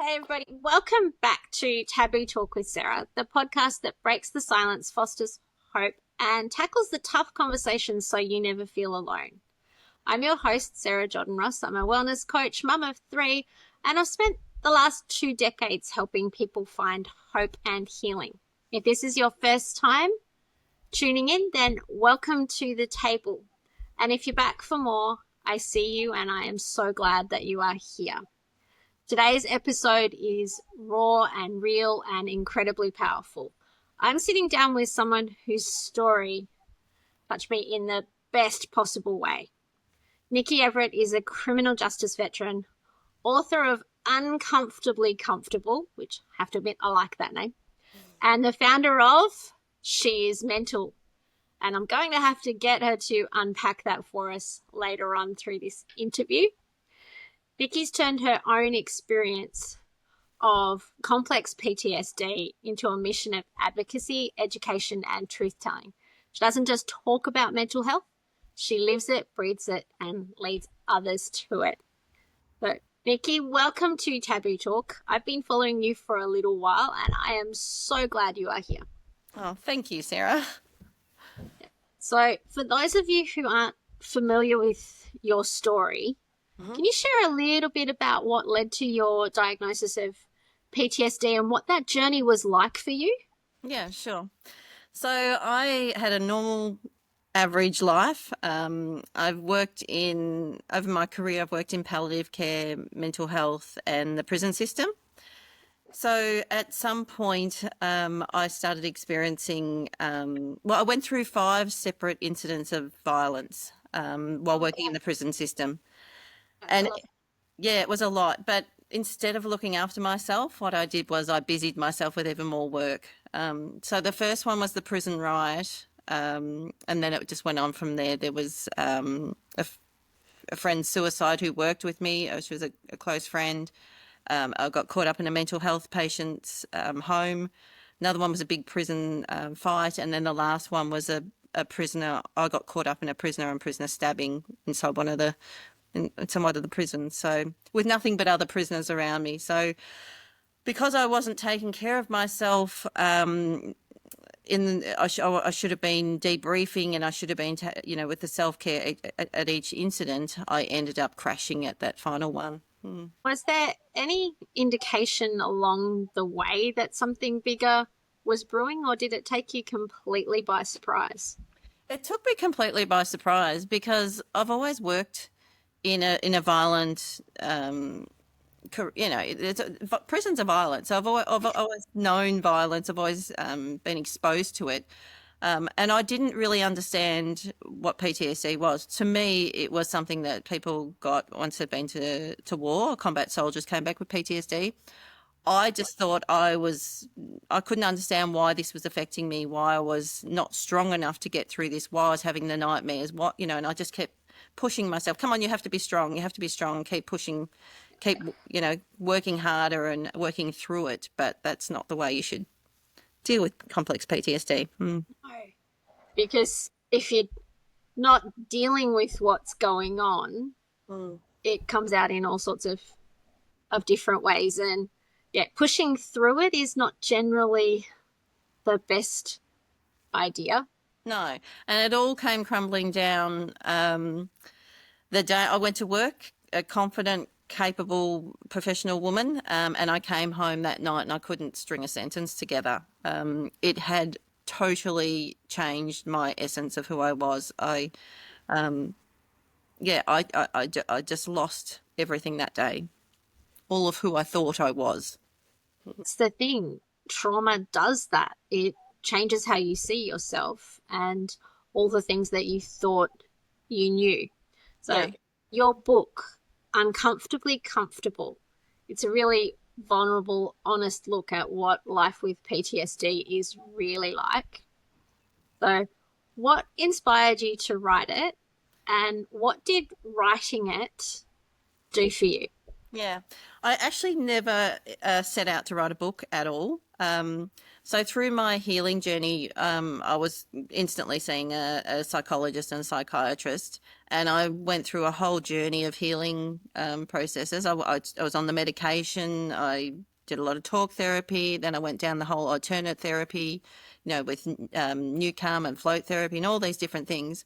Hey everybody, welcome back to Taboo Talk with Sarah, the podcast that breaks the silence, fosters hope, and tackles the tough conversations so you never feel alone. I'm your host, Sarah Jordan Ross. I'm a wellness coach, mum of 3, and I've spent the last 2 decades helping people find hope and healing. If this is your first time tuning in, then welcome to the table. And if you're back for more, I see you and I am so glad that you are here. Today's episode is raw and real and incredibly powerful. I'm sitting down with someone whose story touched me in the best possible way. Nikki Everett is a criminal justice veteran, author of Uncomfortably Comfortable, which I have to admit I like that name, and the founder of She Is Mental. And I'm going to have to get her to unpack that for us later on through this interview. Nikki's turned her own experience of complex PTSD into a mission of advocacy, education, and truth-telling. She doesn't just talk about mental health. She lives it, breathes it, and leads others to it. So, Nikki, welcome to Taboo Talk. I've been following you for a little while, and I am so glad you are here. Oh, thank you, Sarah. So, for those of you who aren't familiar with your story, can you share a little bit about what led to your diagnosis of PTSD and what that journey was like for you? Yeah, sure. So I had a normal, average life. Over my career, I've worked in palliative care, mental health, and the prison system. So at some point, I started experiencing, I went through 5 separate incidents of violence while working in the prison system. And yeah, it was a lot. But instead of looking after myself, what I did was I busied myself with even more work. So the first one was the prison riot. And then it just went on from there. There was a friend's suicide who worked with me. She was a close friend. I got caught up in a mental health patient's home. Another one was a big prison fight. And then the last one was a prisoner. I got caught up in a prisoner and prisoner stabbing inside one of the prisons. So with nothing but other prisoners around me. So because I wasn't taking care of myself, I should have been debriefing, and I should have been, with the self-care at each incident. I ended up crashing at that final one. Was there any indication along the way that something bigger was brewing, or did it take you completely by surprise? It took me completely by surprise because I've always worked in a violent, prisons are violent. So I've always known violence. I've always been exposed to it. And I didn't really understand what PTSD was. To me, it was something that people got once they'd been to war. Combat soldiers came back with PTSD. I just thought I couldn't understand why this was affecting me, why I was not strong enough to get through this, why I was having the nightmares, and I just kept pushing myself. Come on, you have to be strong. You have to be strong. Keep pushing, keep, working harder and working through it. But that's not the way you should deal with complex PTSD. No, because if you're not dealing with what's going on, it comes out in all sorts of different ways. And yeah, pushing through it is not generally the best idea. No, and it all came crumbling down the day I went to work, a confident, capable, professional woman, and I came home that night and I couldn't string a sentence together. It had totally changed my essence of who I was. I just lost everything that day, all of who I thought I was. It's the thing. Trauma does that. It changes how you see yourself and all the things that you thought you knew. So your book, Uncomfortably Comfortable, it's a really vulnerable, honest look at what life with PTSD is really like. So what inspired you to write it, and what did writing it do for you? Yeah, I actually never set out to write a book at all. So through my healing journey, I was instantly seeing a psychologist and a psychiatrist, and I went through a whole journey of healing processes. I was on the medication. I did a lot of talk therapy. Then I went down the whole alternate therapy, with Newcomb and float therapy and all these different things.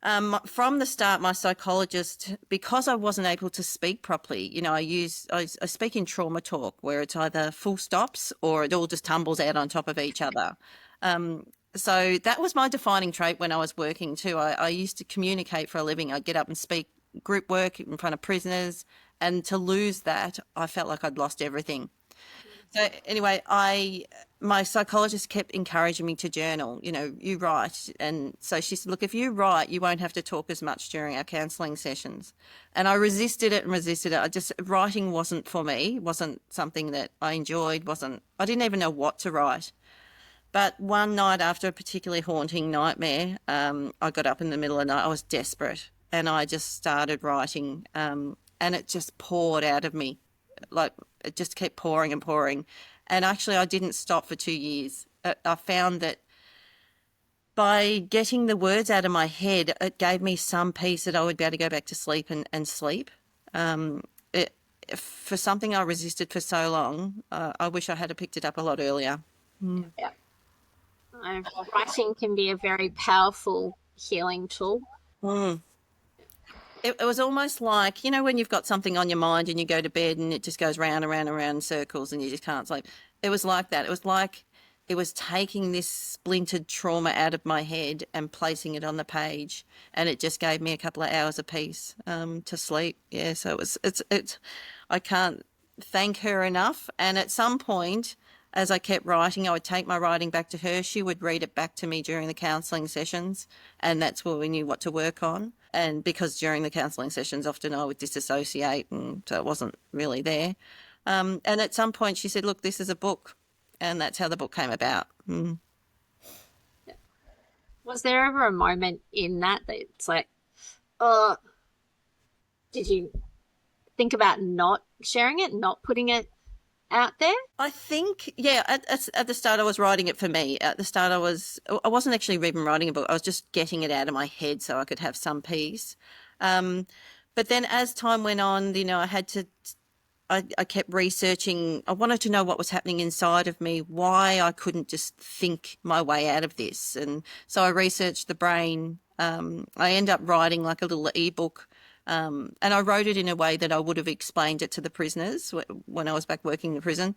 From the start, my psychologist, because I wasn't able to speak properly, I speak in trauma talk where it's either full stops or it all just tumbles out on top of each other. So that was my defining trait when I was working too. I used to communicate for a living. I'd get up and speak group work in front of prisoners, and to lose that, I felt like I'd lost everything. So anyway, my psychologist kept encouraging me to journal. You write, and so she said, "Look, if you write, you won't have to talk as much during our counselling sessions." And I resisted it and resisted it. Writing wasn't for me. Wasn't something that I enjoyed. I didn't even know what to write. But one night after a particularly haunting nightmare, I got up in the middle of the night. I was desperate, and I just started writing, and it just poured out of me. Like it just kept pouring and pouring. And actually, I didn't stop for 2 years. I found that by getting the words out of my head, it gave me some peace that I would be able to go back to sleep and sleep. It, for something I resisted for so long, I wish I had picked it up a lot earlier. Yeah. Writing can be a very powerful healing tool. Mm. It was almost like, when you've got something on your mind and you go to bed and it just goes round and round and round in circles and you just can't sleep. It was like that. It was like it was taking this splintered trauma out of my head and placing it on the page, and it just gave me a couple of hours of peace to sleep. Yeah, so I can't thank her enough. And at some point, as I kept writing, I would take my writing back to her. She would read it back to me during the counselling sessions, and that's where we knew what to work on. And because during the counselling sessions, often I would disassociate, and so it wasn't really there. And at some point, she said, "Look, this is a book," and that's how the book came about. Was there ever a moment in that it's like, oh, did you think about not sharing it, not putting it out there? I think, yeah, at the start I was writing it for me. At the start I wasn't actually even writing a book. I was just getting it out of my head so I could have some peace. But then as time went on, I kept researching. I wanted to know what was happening inside of me, why I couldn't just think my way out of this. And so I researched the brain. I end up writing like a little ebook. And I wrote it in a way that I would have explained it to the prisoners when I was back working in the prison.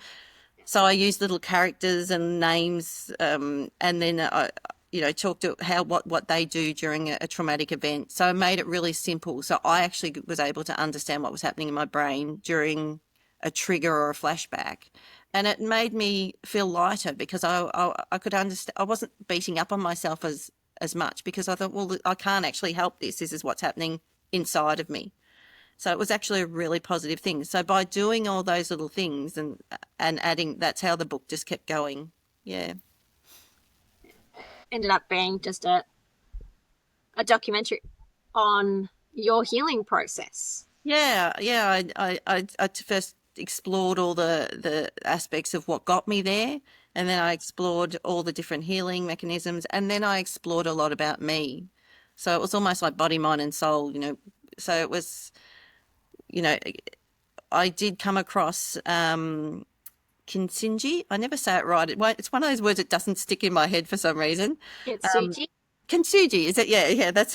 So I used little characters and names, and then I, talked to what they do during a traumatic event. So I made it really simple. So I actually was able to understand what was happening in my brain during a trigger or a flashback. And it made me feel lighter because I could understand. I wasn't beating up on myself as much because I thought, well, I can't actually help this. This is what's happening inside of me. So it was actually a really positive thing. So by doing all those little things and adding, that's how the book just kept going. Yeah. Ended up being just a documentary on your healing process. Yeah. I first explored all the aspects of what got me there, and then I explored all the different healing mechanisms, and then I explored a lot about me. So it was almost like body, mind, and soul, So it was, I did come across Kintsugi. I never say it right. It's one of those words that doesn't stick in my head for some reason. Kintsugi. Kintsugi, is it? Yeah. That's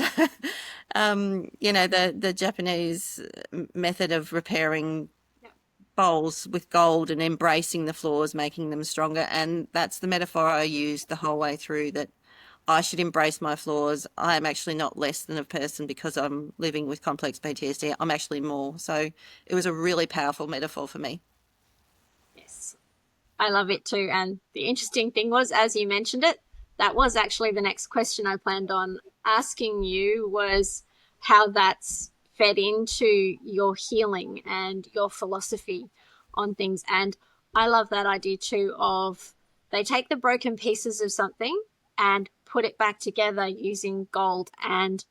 the Japanese method of repairing bowls with gold and embracing the flaws, making them stronger. And that's the metaphor I used the whole way through, that I should embrace my flaws. I am actually not less than a person because I'm living with complex PTSD. I'm actually more. So it was a really powerful metaphor for me. Yes, I love it too. And the interesting thing was, as you mentioned it, that was actually the next question I planned on asking you, was how that's fed into your healing and your philosophy on things. And I love that idea too of they take the broken pieces of something and put it back together using gold, and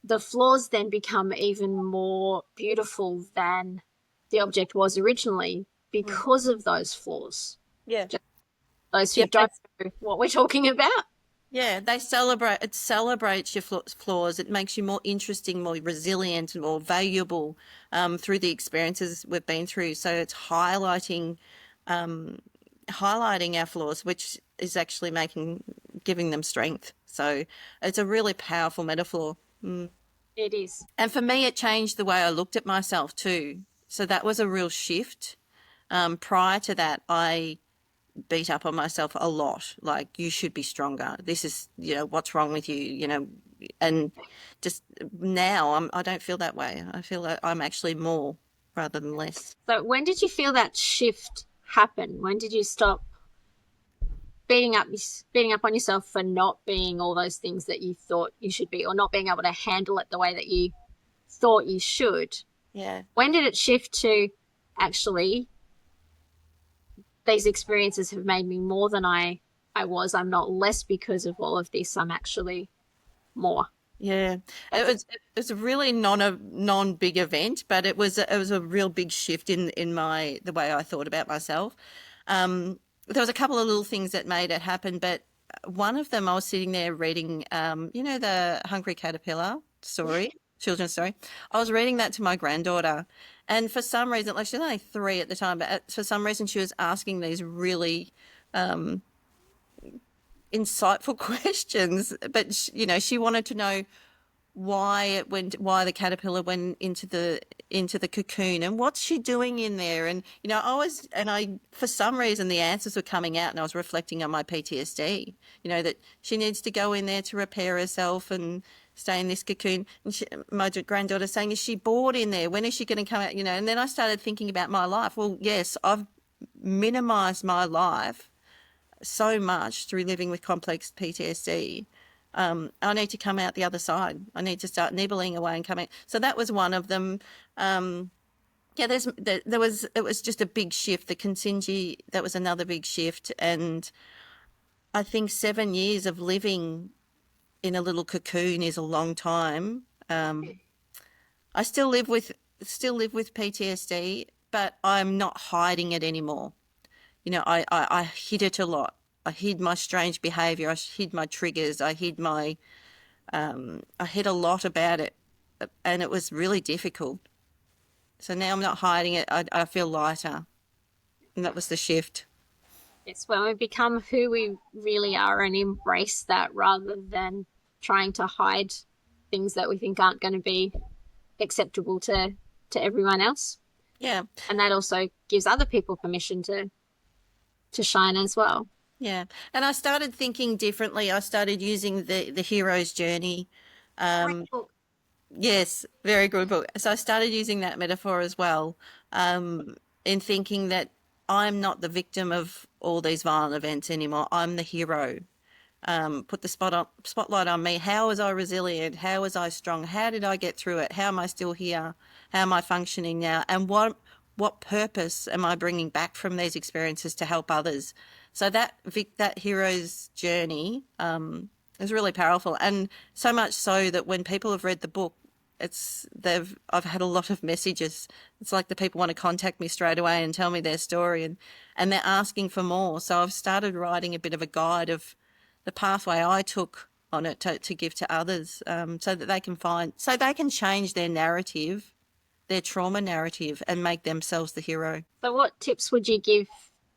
the flaws then become even more beautiful than the object was originally because of those flaws. Yeah. those who Yeah, don't know what we're talking about. yeah, it celebrates your flaws. It makes you more interesting, more resilient, and more valuable through the experiences we've been through. So it's um, highlighting our flaws, which is actually giving them strength. So it's a really powerful metaphor. It is. And for me, it changed the way I looked at myself too. So that was a real shift. Prior to that, I beat up on myself a lot. Like, you should be stronger. This is, what's wrong with you, and just now I don't feel that way. I feel that I'm actually more rather than less. So when did you feel that shift happen? When did you stop beating up on yourself for not being all those things that you thought you should be, or not being able to handle it the way that you thought you should? Yeah. When did it shift to, actually, these experiences have made me more than I was. I'm not less because of all of this. I'm actually more. Yeah, it was a really non big event, but it was a real big shift in the way I thought about myself. There was a couple of little things that made it happen, but one of them, I was sitting there reading, the Hungry Caterpillar story, children's story. I was reading that to my granddaughter, and for some reason, like, she was only 3 at the time, but for some reason she was asking these really insightful questions. But she wanted to know why the caterpillar went into the cocoon, and what's she doing in there. And I for some reason the answers were coming out, and I was reflecting on my PTSD, that she needs to go in there to repair herself and stay in this cocoon. And my granddaughter saying, is she bored in there? When is she going to come out? And then I started thinking about my life. Well, yes, I've minimized my life so much through living with complex PTSD. I need to come out the other side. I need to start nibbling away and coming. So that was one of them. Yeah, it was just a big shift. The Kintsugi, that was another big shift. And I think 7 years of living in a little cocoon is a long time. I still live with PTSD, but I'm not hiding it anymore. I hid it a lot. I hid my strange behavior. I hid my triggers. I hid a lot about it, and it was really difficult. So now I'm not hiding it. I feel lighter, and that was the shift. It's when we become who we really are and embrace that, rather than trying to hide things that we think aren't going to be acceptable to everyone else. Yeah, And that also gives other people permission to shine as well. yeah. And I started thinking differently. I started using the hero's journey. Great book. Yes, very good book. So I started using that metaphor as well, in thinking that I'm not the victim of all these violent events anymore. I'm the hero. Put the spotlight on me. How was I resilient? How was I strong? How did I get through it? How am I still here? How am I functioning now? And what purpose am I bringing back from these experiences to help others? So that hero's journey is really powerful, and so much so that when people have read the book, I've had a lot of messages. It's like the people want to contact me straight away and tell me their story, and they're asking for more. So I've started writing a bit of a guide of the pathway I took on it to give to others, so that they can change their narrative, their trauma narrative, and make themselves the hero. So what tips would you give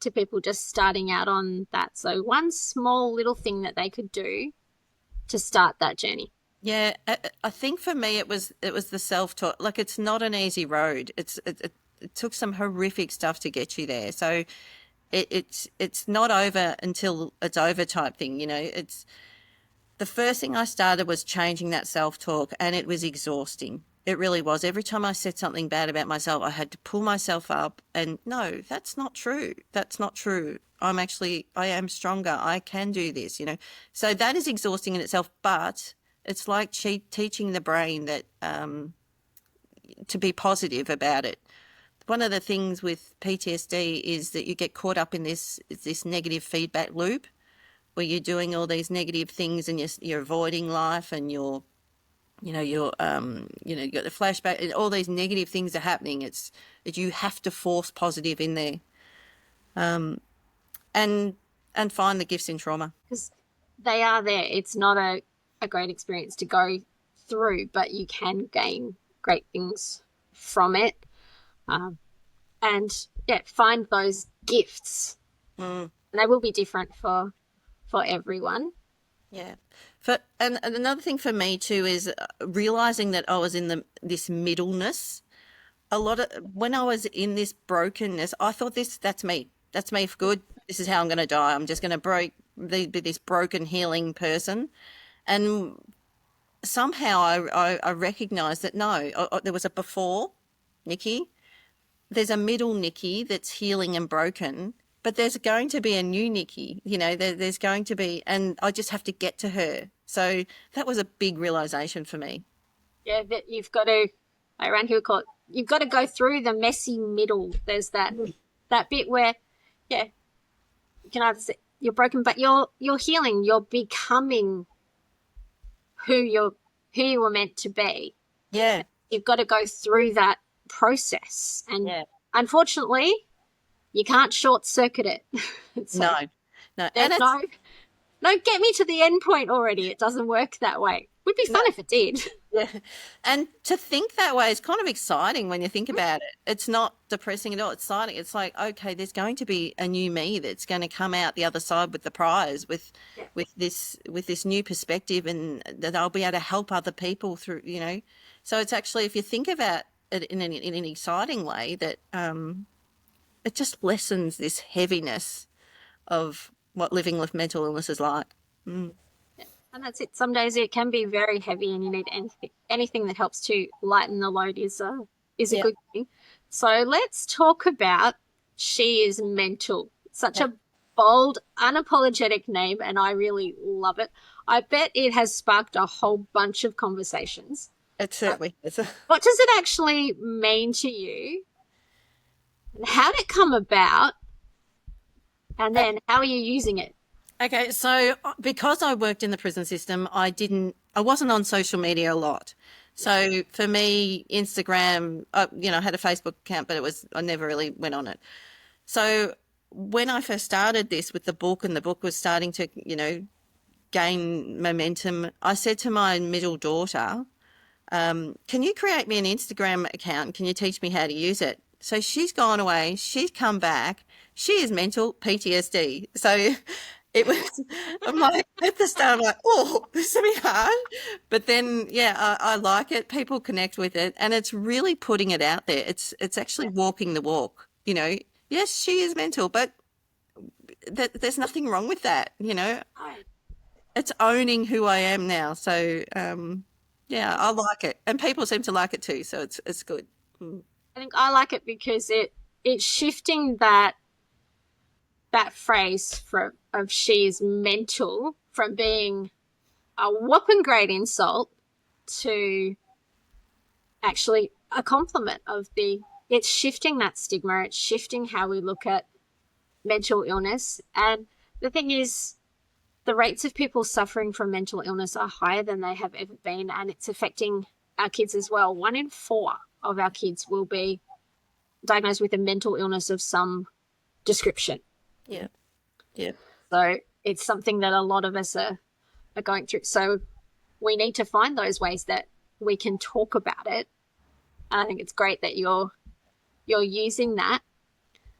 to people just starting out on that? So one small little thing that they could do to start that journey. Yeah, I think for me it was the self-talk. Like, it's not an easy road. It took some horrific stuff to get you there. So it's not over until it's over type thing. It's the first thing I started was changing that self-talk, and it was exhausting. It really was. Every time I said something bad about myself, I had to pull myself up and, no, that's not true. That's not true. I am stronger. I can do this. So that is exhausting in itself, but it's like teaching the brain that to be positive about it. One of the things with PTSD is that you get caught up in this negative feedback loop, where you're doing all these negative things, and you're avoiding life, and you're you got the flashback, and all these negative things are happening. You have to force positive in there. And and find the gifts in trauma. Because they are there. It's not a great experience to go through, but you can gain great things from it. And yeah, find those gifts. And they will be different for everyone. Yeah. And another thing for me too is realizing that I was in this middleness. When I was in this brokenness, I thought that's me. That's me for good. This is how I'm going to die. I'm just going to be this broken healing person. And somehow I recognized that no, there was a before Nikki. There's a middle Nikki that's healing and broken, but there's going to be a new Nikki, there's going to be, and I just have to get to her. So that was a big realization for me. Yeah, that you've got to, around here we call it, you've got to go through the messy middle. There's that bit where, yeah, you can either say you're broken, but you're healing, you're becoming who you were meant to be. Yeah. You've got to go through that process. And unfortunately, you can't short circuit it. No. There's no, get me to the end point already. It doesn't work that way. Would be fun if it did. Yeah. And to think that way is kind of exciting when you think about it. It's not depressing at all. It's exciting. It's like, okay, there's going to be a new me that's going to come out the other side with the prize, with this new perspective, and that I'll be able to help other people through, So it's actually, if you think about it in an exciting way, that it just lessens this heaviness of what living with mental illness is like. And that's it. Some days it can be very heavy, and you need anything that helps to lighten the load is a good thing. So let's talk about She Is Mental. Such a bold, unapologetic name, and I really love it. I bet it has sparked a whole bunch of conversations. It certainly is. What does it actually mean to you? And how did it come about? And then how are you using it? Okay, so because I worked in the prison system, I wasn't on social media a lot. So for me, Instagram, I had a Facebook account, but I never really went on it. So when I first started this with the book, and the book was starting to, gain momentum, I said to my middle daughter, can you create me an Instagram account? Can you teach me how to use it? So she's gone away. She's come back. She is mental PTSD. So it was, I'm like, at the start, I'm like, oh, this will be hard. But then, I like it. People connect with it. And it's really putting it out there. It's actually walking the walk, Yes, she is mental, but there's nothing wrong with that, It's owning who I am now. So, I like it. And people seem to like it too. So it's good. I think I like it because it's shifting that phrase of she is mental from being a whopping great insult to actually a compliment it's shifting that stigma. It's shifting how we look at mental illness. And the thing is, the rates of people suffering from mental illness are higher than they have ever been, and it's affecting our kids as well. 1 in 4 of our kids will be diagnosed with a mental illness of some description. Yeah. So it's something that a lot of us are going through. So we need to find those ways that we can talk about it. And I think it's great that you're using that.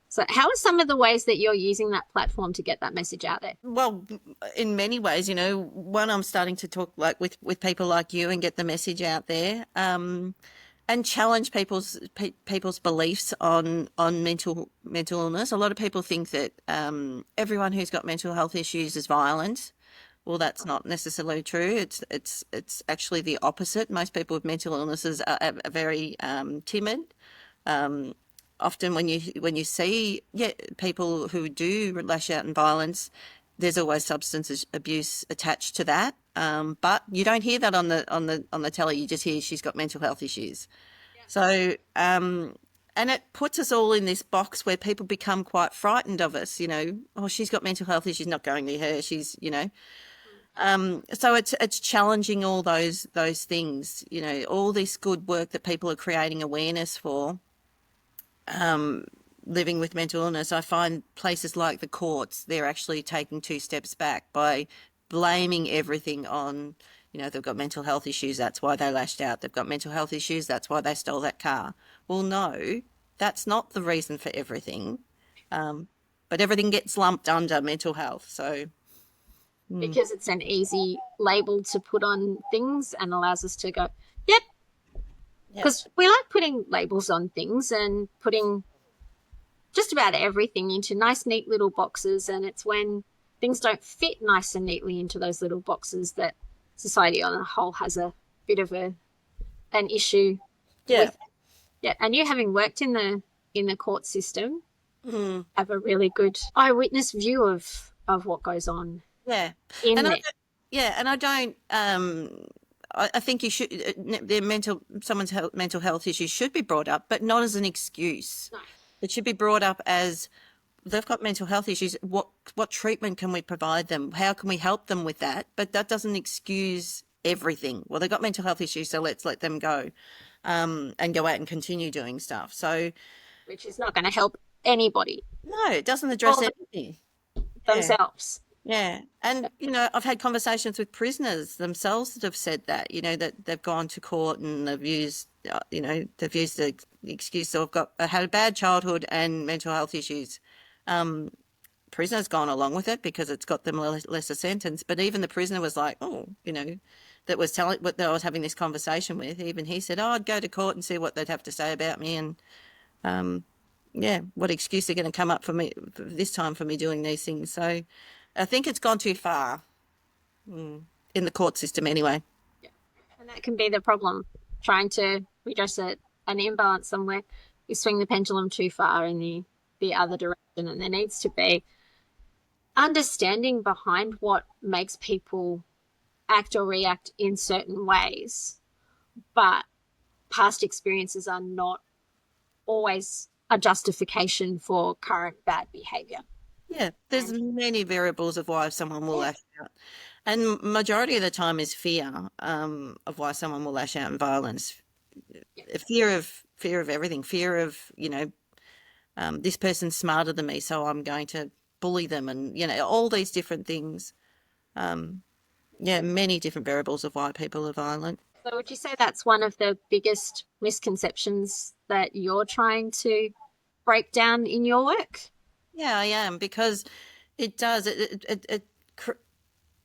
So how are some of the ways that you're using that platform to get that message out there? Well, in many ways, one, I'm starting to talk with people like you and get the message out there, and challenge people's beliefs on mental illness. A lot of people think that everyone who's got mental health issues is violent. Well, that's not necessarily true. It's actually the opposite. Most people with mental illnesses are very timid. Often when you see people who do lash out in violence, there's always substance abuse attached to that. But you don't hear that on the telly. You just hear she's got mental health issues. Yeah. So and it puts us all in this box where people become quite frightened of us. Oh, she's got mental health issues, not going near her. She's So it's challenging all those things. All this good work that people are creating awareness for. living with mental illness, I find places like the courts, they're actually taking two steps back by blaming everything on, they've got mental health issues, that's why they lashed out. They've got mental health issues, that's why they stole that car. Well, no, that's not the reason for everything. But everything gets lumped under mental health. So because it's an easy label to put on things and allows us to go, yep. Because we like putting labels on things and putting just about everything into nice, neat little boxes. And it's when things don't fit nice and neatly into those little boxes that society on a whole has a bit of an issue with. Yeah. And you, having worked in the court system, have a really good eyewitness view of what goes on. Yeah. And I don't I think you should someone's mental health issues should be brought up, but not as an excuse. No. It should be brought up as they've got mental health issues. What treatment can we provide them? How can we help them with that? But that doesn't excuse everything. Well, they've got mental health issues, so let's let them go and go out and continue doing stuff. So, which is not going to help anybody. No, it doesn't address anything. Themselves. Yeah. And, I've had conversations with prisoners themselves that have said that, that they've gone to court and they've used, they've used the excuse that I had a bad childhood and mental health issues. Prisoner's gone along with it because it's got them lesser sentence. But even the prisoner was like, that was that I was having this conversation with. Even he said, I'd go to court and see what they'd have to say about me. And, what excuse are going to come up for me this time for me doing these things. So I think it's gone too far in the court system anyway. Yeah. And that can be the problem, trying to redress an imbalance somewhere. You swing the pendulum too far in the other direction, and there needs to be understanding behind what makes people act or react in certain ways. But past experiences are not always a justification for current bad behaviour. Yeah, there's many variables of why someone will lash out. And majority of the time is fear of why someone will lash out in violence. Fear of everything. Fear of, this person's smarter than me, so I'm going to bully them, and, all these different things. Many different variables of why people are violent. So would you say that's one of the biggest misconceptions that you're trying to break down in your work? Yeah, I am, because it does.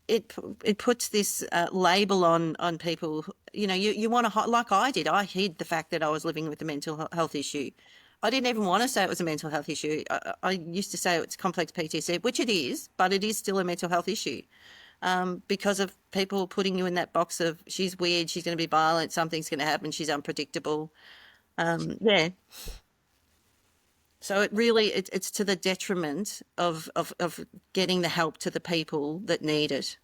It puts this label on people. You want to, like I did. I hid the fact that I was living with a mental health issue. I didn't even want to say it was a mental health issue. I used to say it's complex PTSD, which it is, but it is still a mental health issue. Because of people putting you in that box of she's weird, she's going to be violent, something's going to happen, she's unpredictable. So it really, it's to the detriment of getting the help to the people that need it.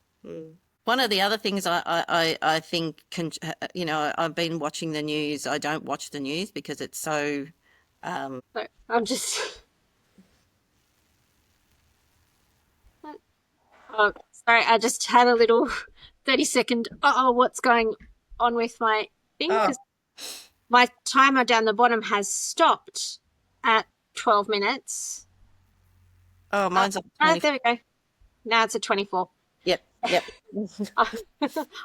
One of the other things I think, I've been watching the news. I don't watch the news because it's so... I'm just... Oh, sorry, I just had a little 30-second, what's going on with my thing? Because my timer down the bottom has stopped at 12 minutes. Oh, mine's at 24. There we go. Now it's at 24. Yep.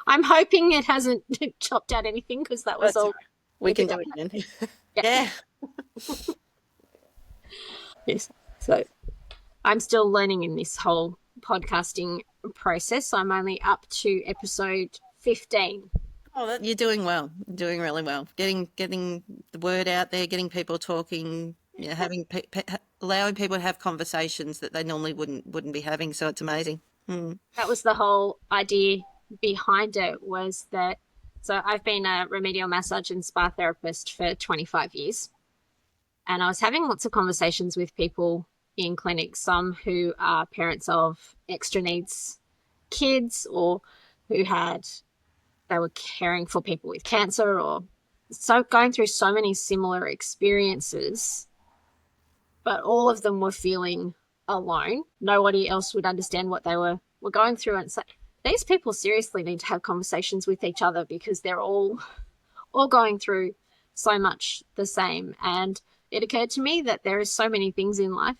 I'm hoping it hasn't chopped out anything, because that was all. We can do it again. Yeah. Yes. So I'm still learning in this whole podcasting process. I'm only up to episode 15. Oh, you're doing well. You're doing really well. Getting the word out there, getting people talking, allowing people to have conversations that they normally wouldn't be having. So it's amazing. That was the whole idea behind it, was that, so I've been a remedial massage and spa therapist for 25 years. And I was having lots of conversations with people in clinics, some who are parents of extra needs kids, or who they were caring for people with cancer, or so going through so many similar experiences, but all of them were feeling alone. Nobody else would understand what they were going through. And it's like, these people seriously need to have conversations with each other, because they're all going through so much the same. And it occurred to me that there is so many things in life,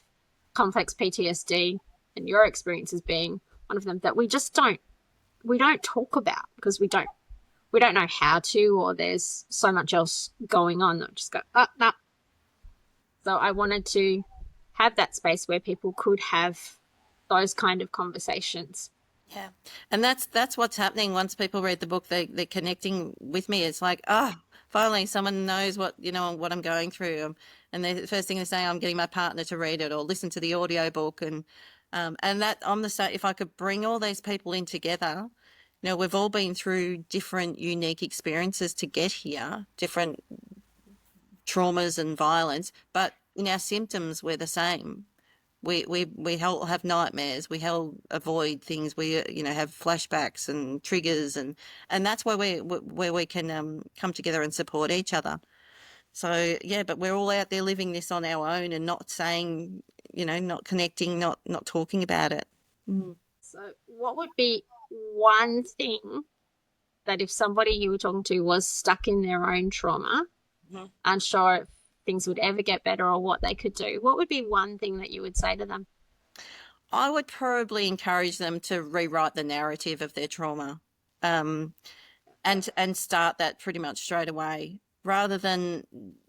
complex PTSD and your experiences being one of them, that we don't talk about because we don't know how to, or there's so much else going on that just go, oh, no. So I wanted to have that space where people could have those kind of conversations. Yeah. And that's what's happening once people read the book. They're connecting with me. It's like, finally someone knows what, what I'm going through. And the first thing they're saying, I'm getting my partner to read it or listen to the audio book. And that I'm the same. If I could bring all these people in together, we've all been through different unique experiences to get here, different traumas and violence, but in our symptoms, we're the same. We all have nightmares. We all avoid things. We have flashbacks and triggers, and that's where we can come together and support each other. So yeah, but we're all out there living this on our own and not saying, not connecting, not talking about it. Mm. So what would be one thing that if somebody you were talking to was stuck in their own trauma, unsure if things would ever get better or what they could do, what would be one thing that you would say to them? I would probably encourage them to rewrite the narrative of their trauma, and start that pretty much straight away, rather than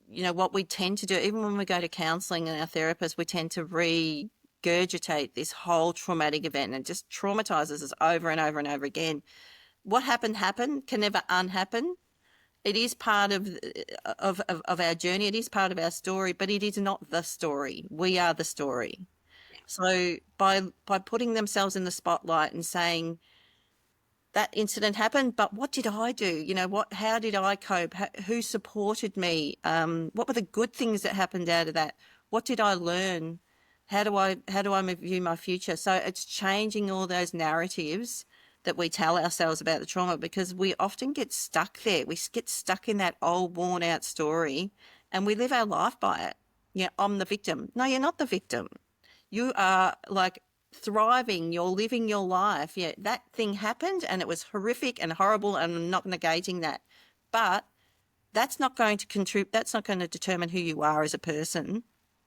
what we tend to do. Even when we go to counselling and our therapists, we tend to regurgitate this whole traumatic event, and it just traumatizes us over and over and over again. What happened can never unhappen. It is part of our journey. It is part of our story, but it is not the story. We are the story. So by putting themselves in the spotlight and saying that incident happened, but what did I do? How did I cope? Who supported me? What were the good things that happened out of that? What did I learn? How do I view my future? So it's changing all those narratives that we tell ourselves about the trauma, because we often get stuck there. We get stuck in that old worn out story and we live our life by it. Yeah, I'm the victim. No, you're not the victim. You are like thriving. You're living your life. Yeah, that thing happened and it was horrific and horrible, and I'm not negating that. But that's not going to contribute. That's not going to determine who you are as a person,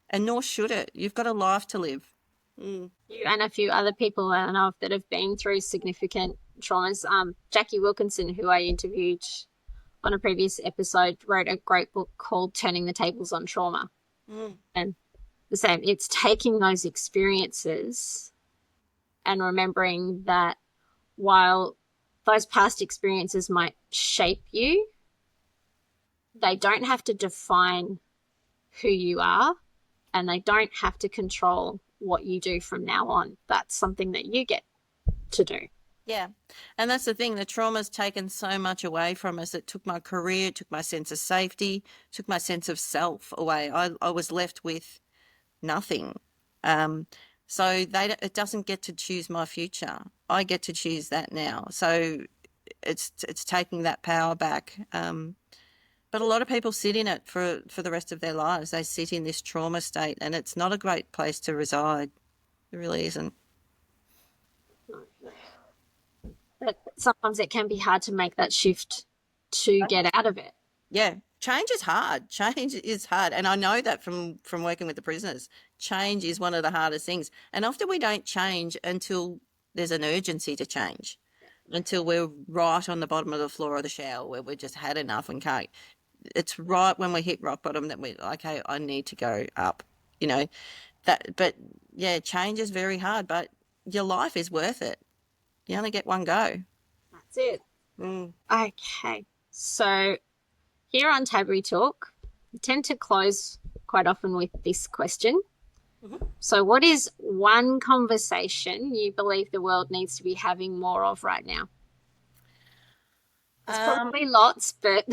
and nor should it. You've got a life to live. You and a few other people I know of that have been through significant traumas. Jackie Wilkinson, who I interviewed on a previous episode, wrote a great book called Turning the Tables on Trauma. And the same, it's taking those experiences and remembering that while those past experiences might shape you, they don't have to define who you are, and they don't have to control what you do from now on. That's something that you get to do. Yeah. And that's the thing. The trauma's taken so much away from us. It took my career, it took my sense of safety, took my sense of self away. I was left with nothing. So it doesn't get to choose my future. I get to choose that now. So it's taking that power back. But a lot of people sit in it for the rest of their lives. They sit in this trauma state, and it's not a great place to reside. It really isn't. But sometimes it can be hard to make that shift to get out of it. Yeah, change is hard. Change is hard. And I know that from working with the prisoners. Change is one of the hardest things. And often we don't change until there's an urgency to change, until we're right on the bottom of the floor of the shower where we've just had enough and can't. It's right when we hit rock bottom that we're like, okay, I need to go up, but yeah, change is very hard, but your life is worth it. You only get one go. That's it. Okay. So here on Taboo Talk, we tend to close quite often with this question. So what is one conversation you believe the world needs to be having more of right now? There's probably lots, but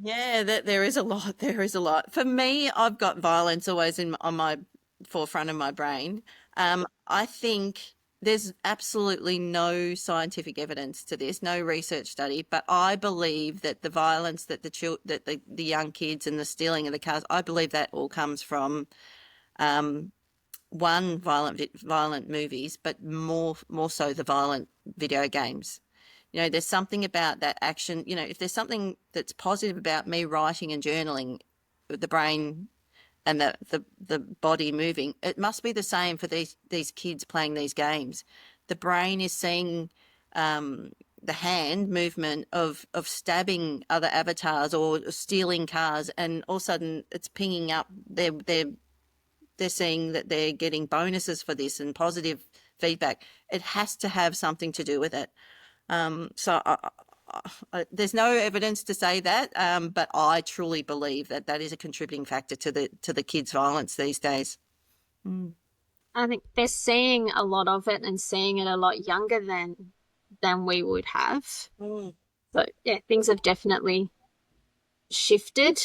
yeah, there is a lot. There is a lot. For me, I've got violence always on my forefront of my brain. I think there's absolutely no scientific evidence to this, no research study, but I believe that the violence that the young kids and the stealing of the cars, I believe that all comes from one, violent movies, but more so the violent video games. There's something about that action. If there's something that's positive about me writing and journaling, the brain and the body moving. It must be the same for these kids playing these games. The brain is seeing the hand movement of stabbing other avatars or stealing cars, and all of a sudden it's pinging up. They're seeing that they're getting bonuses for this and positive feedback. It has to have something to do with it. There's no evidence to say that, but I truly believe that that is a contributing factor to the kids' violence these days. I think they're seeing a lot of it and seeing it a lot younger than we would have. So yeah, things have definitely shifted.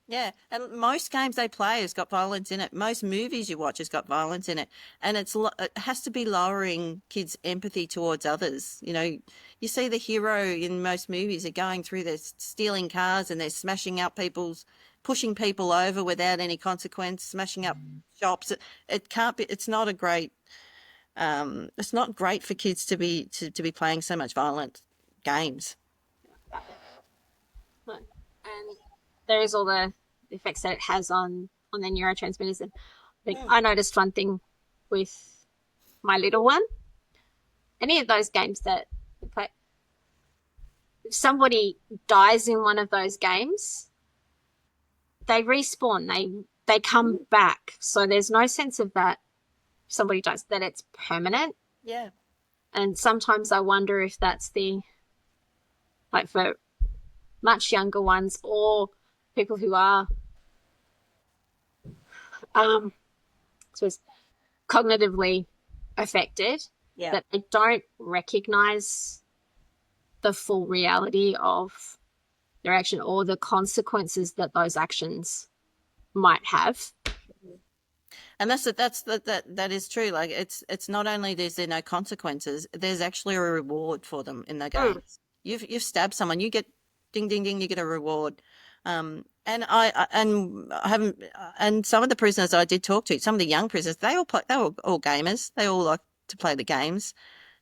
Yeah, and most games they play has got violence in it. Most movies you watch has got violence in it, and it has to be lowering kids' empathy towards others. You know, you see the hero in most movies are going through, they're stealing cars and they're smashing up pushing people over without any consequence, smashing up shops. It can't be. It's not a great. It's not great for kids to be playing so much violent games. And there is all the effects that it has on the neurotransmitters. And I think I noticed one thing with my little one. Any of those games that play, if somebody dies in one of those games, they respawn. They come back. So there's no sense of that if somebody dies, that it's permanent. Yeah. And sometimes I wonder if that's for much younger ones or people who are I suppose cognitively affected, that they don't recognize the full reality of their action or the consequences that those actions might have. And that is true. Like it's not only is there no consequences, there's actually a reward for them in the games. You've stabbed someone, you get ding ding ding, you get a reward. And I haven't, and some of the prisoners I did talk to, some of the young prisoners, they were all gamers. They all like to play the games.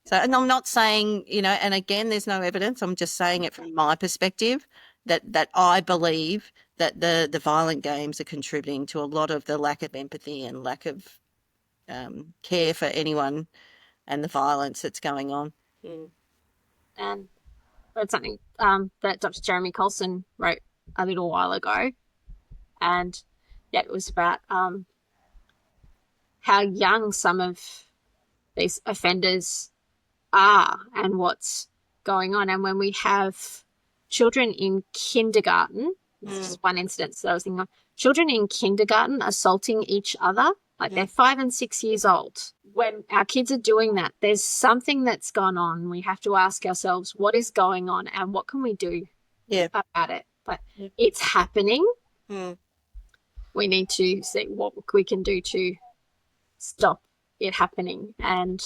So, and I'm not saying, and again, there's no evidence. I'm just saying it from my perspective that I believe that the violent games are contributing to a lot of the lack of empathy and lack of care for anyone and the violence that's going on. And it's something that Dr. Jeremy Colson wrote a little while ago. And yeah, it was about how young some of these offenders are and what's going on. And when we have children in kindergarten, this is just one instance that I was thinking of, children in kindergarten assaulting each other, like they're 5 and 6 years old. When our kids are doing that, there's something that's gone on. We have to ask ourselves, what is going on and what can we do about it? But it's happening. We need to see what we can do to stop it happening. And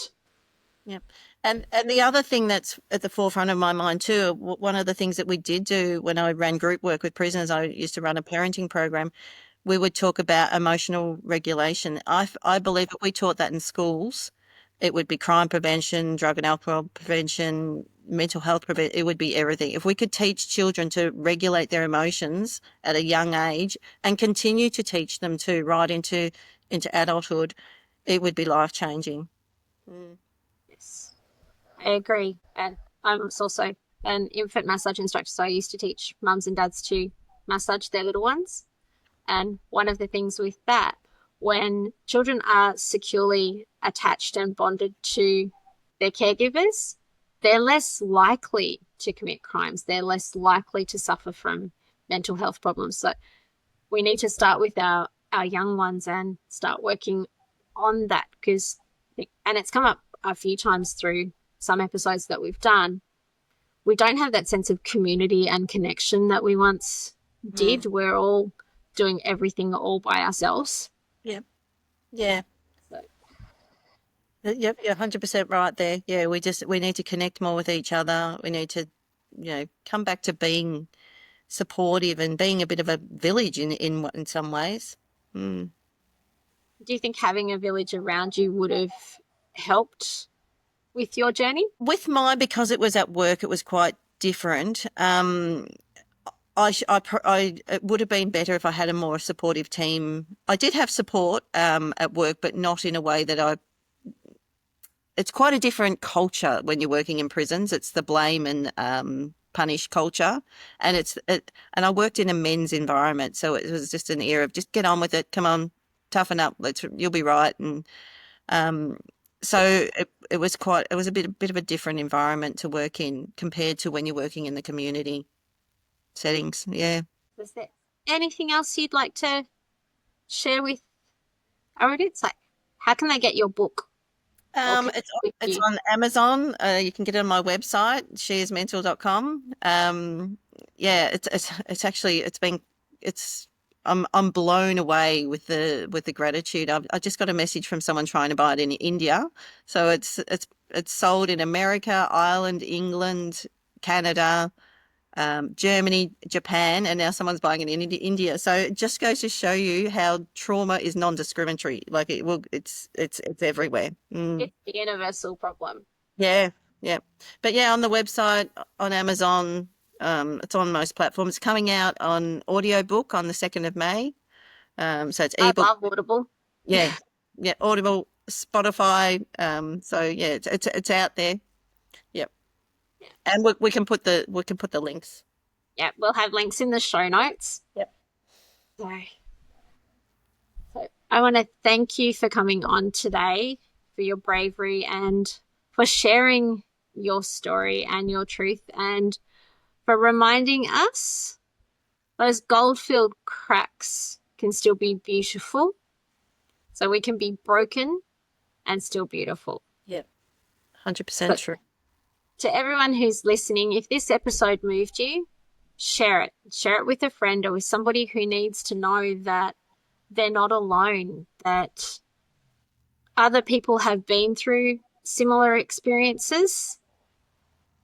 and the other thing that's at the forefront of my mind too, one of the things that we did do when I ran group work with prisoners, I used to run a parenting program. We would talk about emotional regulation. I believe if we taught that in schools, it would be crime prevention, drug and alcohol prevention, mental health prevention. It would be everything. If we could teach children to regulate their emotions at a young age and continue to teach them to right into adulthood, it would be life-changing. Yes, I agree. And I'm also an infant massage instructor, so I used to teach mums and dads to massage their little ones. And one of the things with that, when children are securely attached and bonded to their caregivers, they're less likely to commit crimes. They're less likely to suffer from mental health problems. So we need to start with our young ones and start working on that, because, and it's come up a few times through some episodes that we've done, we don't have that sense of community and connection that we once did. We're all doing everything all by ourselves. Yep. Yeah. Yep, you're 100% right there. Yeah, we need to connect more with each other. We need to, come back to being supportive and being a bit of a village in some ways. Do you think having a village around you would have helped with your journey? With mine, because it was at work, it was quite different. It would have been better if I had a more supportive team. I did have support at work, but not in a way that it's quite a different culture when you're working in prisons. It's the blame and punish culture, and and I worked in a men's environment, so it was just an era of just get on with it, come on, toughen up, you'll be right, and um, so it was a bit of a different environment to work in compared to when you're working in the community settings. Yeah. Was there anything else you'd like to share with our audience? Like, how can they get your book or connect It's with it's you? on Amazon. You can get it on my website, sheismental.com. Yeah, it's actually it's I'm blown away with the gratitude. I just got a message from someone trying to buy it in India. So it's sold in America, Ireland, England, Canada, Germany, Japan, and now someone's buying it in India. So it just goes to show you how trauma is non-discriminatory. Like it's everywhere. It's a universal problem. Yeah, yeah. But yeah, on the website, on Amazon, it's on most platforms. It's coming out on audiobook on the 2nd of May. So it's I ebook. love Audible. Yeah, yeah, Audible, Spotify. So yeah, it's out there. Yep. And we can put the links. Yeah, we'll have links in the show notes. Yep. So I want to thank you for coming on today, for your bravery and for sharing your story and your truth, and for reminding us those gold-filled cracks can still be beautiful. So we can be broken and still beautiful. Yep. 100% true. To everyone who's listening, if this episode moved you, share it. Share it with a friend or with somebody who needs to know that they're not alone, that other people have been through similar experiences.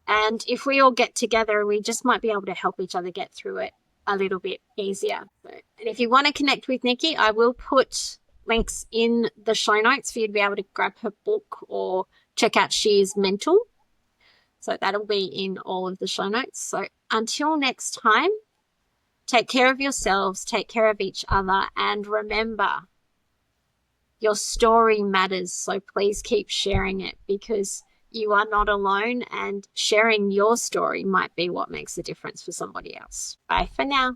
And if we all get together, we just might be able to help each other get through it a little bit easier. And if you want to connect with Nikki, I will put links in the show notes for you to be able to grab her book or check out She Is Mental. So that'll be in all of the show notes. So until next time, take care of yourselves, take care of each other, and remember, your story matters. So please keep sharing it, because you are not alone, and sharing your story might be what makes the difference for somebody else. Bye for now.